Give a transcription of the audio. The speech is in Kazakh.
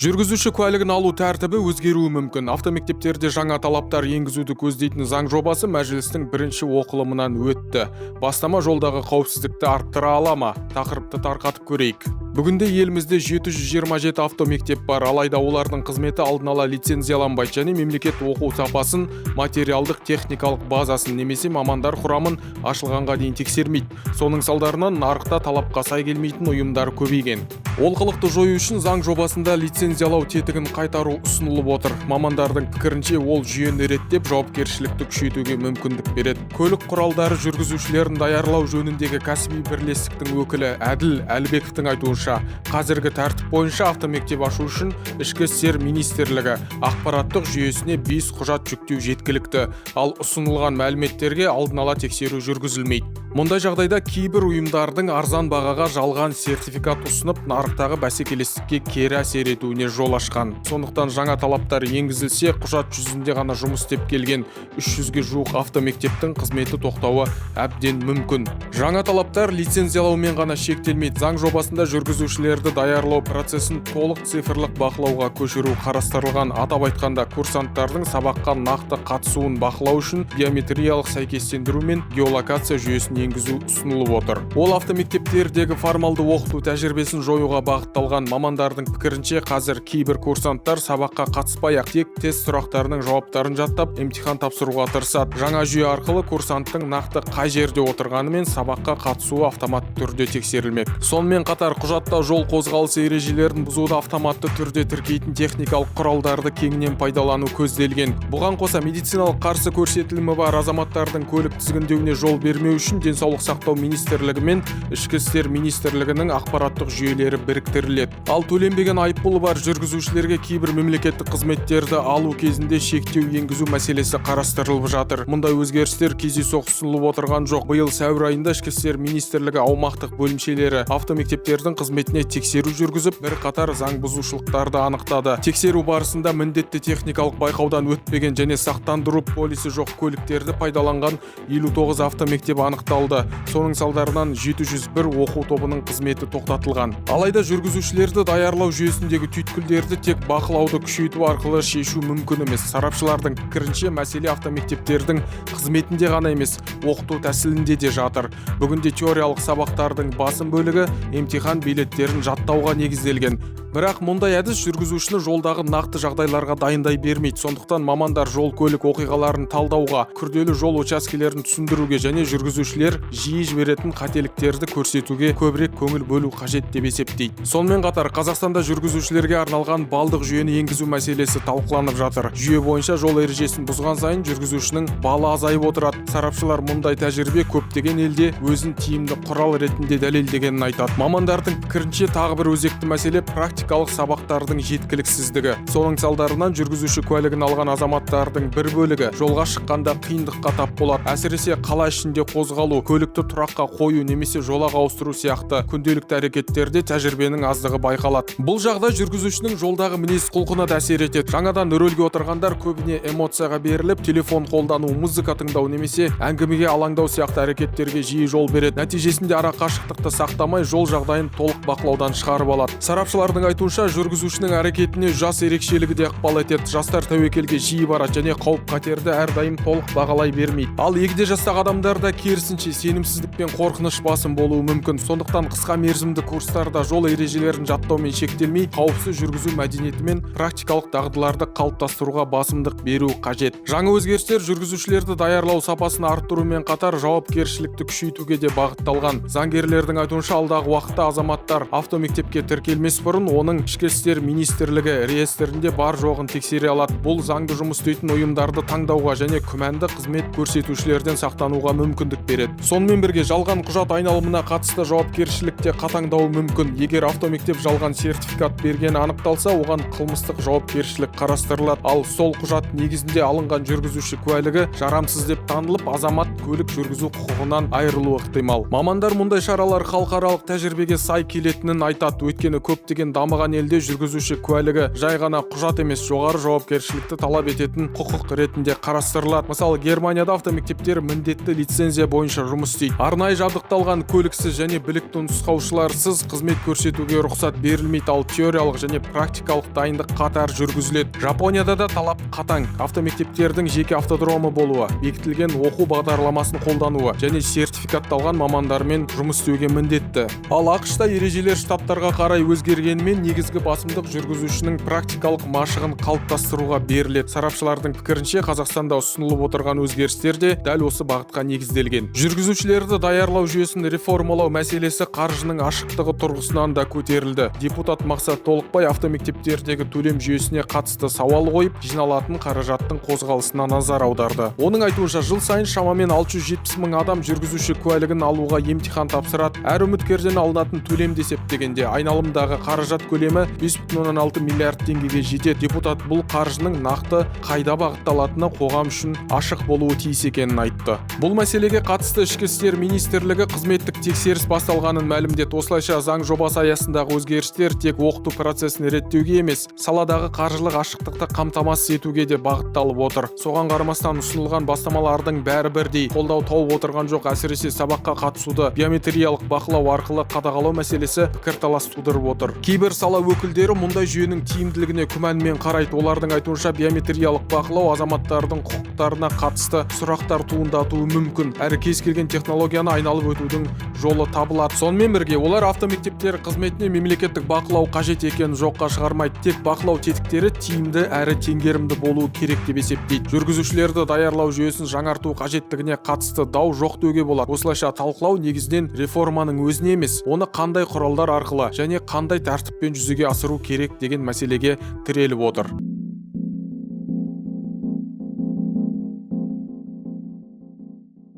Жүргізуші куәлігін алу тәртібі өзгеруі мүмкін. Автомектептерде жаңа талаптар енгізуді көздейтін заң жобасы мәжілістің бірінші оқылымынан өтті. Бастама жолдағы қауіпсіздікті арттыра ала ма? Тақырыпты тарқатып көрейік. Бүгінде елімізде 727 автомектеп бар, алайда олардың қызметі алдын ала лицензияланбайды және мемлекет оқу сапасын, материалдық техникалық базасын немесе мамандар құрамын ашылғанға дейін тексермейді. Соның салдарынан нарықта талапқа сай келмейтін ұйымдар көбейген. Олқылықты жою үшін заң жобасында лицензиялау тетігін қайтару ұсынылып отыр. Мамандардың пікірінше ол жүйені реттеп жауапкершілікті күшейтуге мүмкіндік береді. Көлік құралдары жүргізушілерін даярлау жөніндегі кәсіби бірлестіктің өкілі Әділ Әлбековтің айтуынша, қазіргі тәртіп бойынша автомектеп ашу үшін Ішкі істер министрлігі ақпараттық жүйесіне 5 құжат жүктеу жеткілікті, ал ұсынылған мәліметтерге алдын ала тексеру жүргізілмейді. Мұндай жағдайда кейбір ұйымдардың арзан бағаға жалған сертификат ұсынып, нарықтағы бәсекелестікке кері әсер етуіне жол ашқан. Сондықтан жаңа талаптар енгізілсе, құжат жүзінде ғана жұмыс істеп келген 300-ге жуық автомектептің қызметі тоқтауы әбден мүмкін. Жаңа талаптар лицензиялаумен ғана шектелмейді. Заң жобасында жүргізушілерді даярлау процесін толық цифрлық бақылауға көшіру қарастырылған. Атап айтқанда, курсанттардың сабаққа нақты қатысуын бақылау үшін биометриялық сәйкестендіру мен геолокация жүйесін енгізу ұсынылып отыр. Ол автомектептердегі формалды оқыту тәжірибесін жоюға бағытталған. Мамандардың пікірінше, қазір кейбір курсанттар сабаққа қатыспай-ақ тек тест сұрақтарының жауаптарын жаттап, емтихан тапсыруға тырысады. Жаңа жүйе арқылы курсанттың нақты қай жерде отырғанымен сабаққа қатысуы автоматты түрде тексерілмек. Сонымен қатар құжатта жол қозғалысы ережелерін бұзуды автоматты түрде тіркейтін техникалық құралдарды кеңінен пайдалану көзделген. Бұған қоса медициналық қарсы көрсетілімі бар азаматтардың көлік тізгіндеуіне жол бермеу үшін денсаулық сақтау министрлігі мен ішкі істер министрлігінің ақпараттық жүйелері біріктіріледі. Ал төленбеген айыппұлы бар жүргізушілерге кейбір мемлекеттік қызметтерді алу кезінде шектеу енгізу мәселесі қарастырылып жатыр. Мұндай өзгерістер кездейсоқ ұсынылып отырған жоқ. Биыл сәуір айында ішкі істер министрлігі аумақтық бөлімшелері автомектептердің қызметіне тексеру жүргізіп, бірқатар заң бұзушылықтарды анықтады. Тексеру барысында міндетті техникалық байқаудан өтпеген және сақтандыру полисі жоқ көліктерді пайдаланған 59 автомектеп анықталды. Соның салдарынан 701 оқу тобының қызметі тоқтатылған. Алайда жүргізушілерді даярлау жүйесіндегі түйткілдерді тек бақылауды күшейту арқылы шешу мүмкін емес. Сарапшылардың пікірінше, мәселе автомектептердің қызметінде ғана емес, оқыту тәсілінде де жатыр. Бүгінде теориялық сабақтардың басым бөлігі емтихан билеттерін жаттауға негізделген. Бірақ мұндай әдіс жүргізушіні жолдағы нақты жағдайларға дайындай бермейді. Сондықтан мамандар жол көлік оқиғаларын талдауға, күрделі жол учаскелерін түсіндіруге және жүргізушілер жиі жіберетін қателіктерді көрсетуге көбірек көңіл бөлу қажет деп есептейді. Сонымен қатар, Қазақстанда жүргізушілерге арналған балдық жүйені енгізу мәселесі талқыланып жатыр. Жүйе бойынша жол ережесін бұзған сайын жүргізушінің балы азайып отырады. Сарапшылар мұндай тәжірибе көптеген елде өзін тиімді құрал ретінде дәлелдегенін айтады. Мамандардың пікірінше, тағы бір өзекті мәселе практикалық сабақтардың жеткіліксіздігі. Соның салдарынан жүргізуші куәлігін алған азаматтардың бір бөлігі жолға шыққанда қиындыққа тап болады. Әсіресе қала ішінде қозғалу, көлікті тұраққа қою немесе жолақ ауыстыру сияқты күнделікті әрекеттерде тәжірибенің аздығы байқалады. Бұл жағдай жүргізушінің жолдағы мінез құлқына да әсер етеді. Жаңадан рөлге отырғандар көбіне эмоцияға беріліп, телефон қолдану, музыка тыңдау немесе әңгімеге алаңдау сияқты әрекеттерге жиі жол береді. Нәтижесінде ара қашықтықты сақтамай, жол жағдайын толық бақылаудан шығарып алады. Сарапшылардың айтуынша, жүргізушінің әрекетіне жас ерекшелігі де ықпал етеді. Жастар тәуекелге жиі барады және қауіп-қатерді әрдайым толық бағалай бермейді. Ал егде жастағы адамдарда керісінше сенімсіздік пен қорқыныш басым болуы мүмкін. Сондықтан қысқа мерзімді курстарда жол ережелерін жаттаумен шектелмей, қауіпсіз жүргізу мәдениеті мен практикалық дағдыларды қалыптастыруға басымдық беру қажет. Жаңа өзгерістер жүргізушілерді даярлау сапасын арттырумен қатар жауапкершілікті күшейтуге де бағытталған. Заңгерлердің айтуынша, алдағы уақытта азаматтар автомектепке тіркелмес бұрын оның ішкі істер министрлігі реестрінде бар жоғын тексере алады. Бұл заңды жұмыс істейтін ұйымдарды таңдауға және күмәнді қызмет көрсетушілерден сақтануға мүмкіндік береді. Сонымен бірге, жалған құжат айналымына қатысты жауапкершілікте қатаңдауы мүмкін. Егер автомектеп жалған сертификат бергені анықталса, оған қылмыстық жауапкершілік қарастырылады. Ал сол құжат негізінде алынған жүргізуші куәлігі жарамсыз деп танылып, азамат көлік жүргізу құқығынан айырылуы ықтимал. Мамандар мұндай шаралар халықаралық тәжірибеге сай келетінін айтады. Өйткені көптеген дамыған елде жүргізуші куәлігі жай ғана құжат емес, жоғары жауапкершілікті талап ететін құқық ретінде қарастырылады. Мысалы, Германияда автомектептер міндетті лицензия бойынша жұмыс істейді. Арнайы жабдықталған көліксіз және білікті нұсқаушыларсыз қызмет көрсетуге рұқсат берілмейді, ал теориялық және практикалық дайындық қатар жүргізіледі. Жапонияда да талап қатаң. Автомектептердің жеке автодромы болуы, бекітілген оқу бағдарламасын қолдануы және сертификатталған мамандармен жұмыс істеуге міндетті. Ал ақш-та ережелер штаттарға қарай өзгергенімен негізгі басымдық жүргізушінің практикалық машығын қалыптастыруға беріледі. Сарапшылардың пікірінше, Қазақстанда ұсынылып отырған өзгерістер де дәл осы бағытқа негізделген. Жүргізушілерді даярлау жүйесін реформалау мәселесі қаржының ашықтығы тұрғысынан да көтерілді. Депутат Мақсат Толықбай автомектептердегі төлем жүйесіне қатысты сауал қойып, жиналатын қаражаттың қозғалысына назар аударды. Оның айтуынша, жыл сайын шамамен 670 мың адам жүргізуші куәлігін алуға емтихан тапсырады. Әр үміткерден алынатын төлемді есептегенде айналымдағы қаражат көлемі 5,6 миллиард теңгеге жетеді. Депутат бұл қаржының нақты қайда бағытталатыны қоғам үшін ашық болуы тиіс екенін айтты. Бұл мәселеге қатысты Ішкі істер министрлігі қызметтік тексеріс басталғанын мәлімдеді. Осылайша заң жобасы аясындағы өзгерістер тек оқыту процесін реттеуге емес, саладағы қаржылық ашықтықты қамтамасыз етуге де бағытталып отыр. Соған қарамастан ұсынылған бастамалардың бәрі бірдей қолдау тауып отырған жоқ. Әсіресе сабаққа қатысуды биометриялық бақылау арқылы қадағалау мәселесі пікірталас тудырып отыр. Кейбір сала өкілдері мұндай жүйенің тиімділігіне күмәнмен қарайды. Олардың айтуынша, биометриялық бақылау азаматтардың құқықтарына қатысты сұрақтар туындатуы мүмкін, әрі кез келген технологияны айналып өтудің жолы табылады. Сонымен бірге, олар автомектептер қызметіне мемлекеттік бақылау қажет екенін жоққа шығармайды. Тек бақылау тетіктері тиімді әрі теңгерімді болуы керек деп есептейді. Жүргізушілерді даярлау жүйесін жаңарту қажеттігіне қатысты дау жоқ деуге болады. Осылайша талқылау негізінен реформаның өзіне емес, оны қандай құралдар арқылы және қандай тәртіппен жүзеге асыру керек деген мәселеге тіреліп отыр.